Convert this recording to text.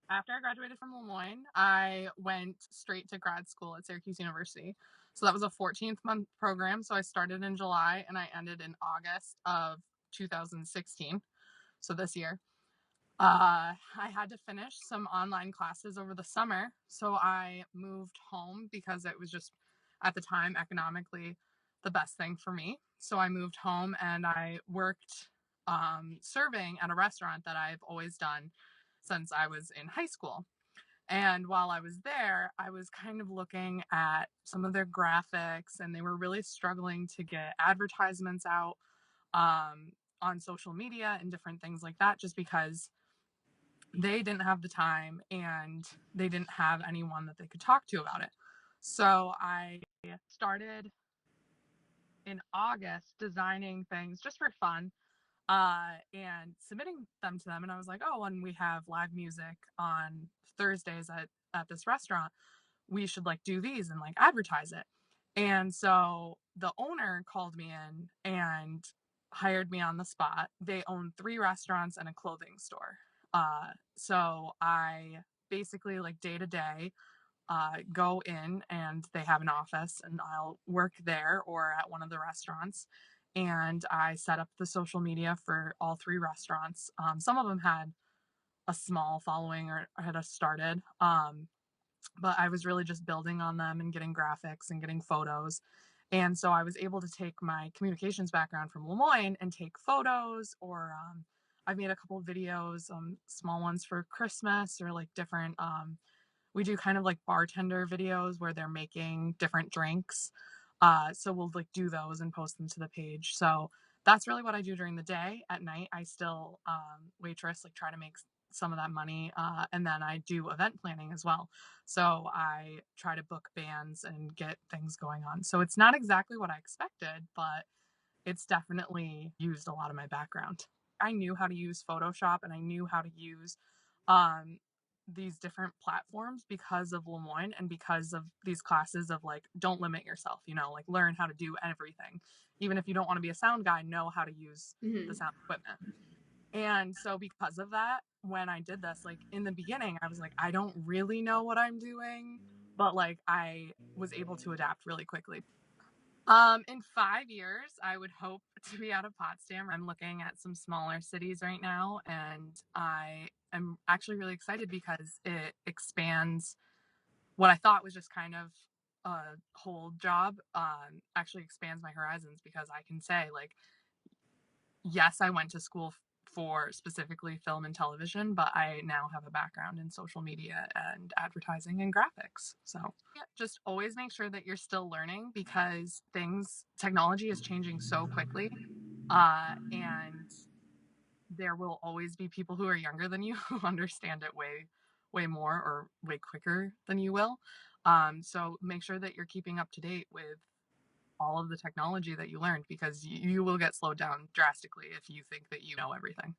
After I graduated from Le Moyne, I went straight to grad school at Syracuse University. So that was a 14-month program. So I started in July and I ended in August of 2016. So this year. I had to finish some online classes over the summer. So I moved home because it was just at the time economically the best thing for me. So I moved home and I worked serving at a restaurant that I've always done since I was in high school. And while I was there, I was kind of looking at some of their graphics, and they were really struggling to get advertisements out on social media and different things like that, just because they didn't have the time and they didn't have anyone that they could talk to about it. So I started in August designing things just for fun and submitting them to them. And I was like, oh, when we have live music on Thursdays at this restaurant, we should like do these and like advertise it. And so the owner called me in and hired me on the spot. They own 3 restaurants and a clothing store. So I basically like day to day go in and they have an office and I'll work there or at one of the restaurants. And I set up the social media for all 3 restaurants. Some of them had a small following or had started. But I was really just building on them and getting graphics and getting photos. And so I was able to take my communications background from Le Moyne and take photos, or I've made a couple of videos, small ones for Christmas or like different. We do kind of like bartender videos where they're making different drinks. So we'll like do those and post them to the page. So that's really what I do during the day. At night, I still waitress, like try to make some of that money. And then I do event planning as well. So I try to book bands and get things going on. So it's not exactly what I expected, but it's definitely used a lot of my background. I knew how to use Photoshop and I knew how to use um, these different platforms because of Le Moyne and because of these classes of like, don't limit yourself, like learn how to do everything. Even if you don't want to be a sound guy, know how to use the Hmm. sound equipment. And so because of that, when I did this, like in the beginning, I was like, I don't really know what I'm doing, but like I was able to adapt really quickly. In 5 years, I would hope to be out of Potsdam. I'm looking at some smaller cities right now, and I am actually really excited because it expands what I thought was just kind of a whole job. Actually expands my horizons because I can say like, yes, I went to school for specifically film and television, but I now have a background in social media and advertising and graphics. So, yeah, just always make sure that you're still learning because technology is changing so quickly. And there will always be people who are younger than you who understand it way more or way quicker than you will. So make sure that you're keeping up to date with all of the technology that you learned because you will get slowed down drastically if you think that you know everything.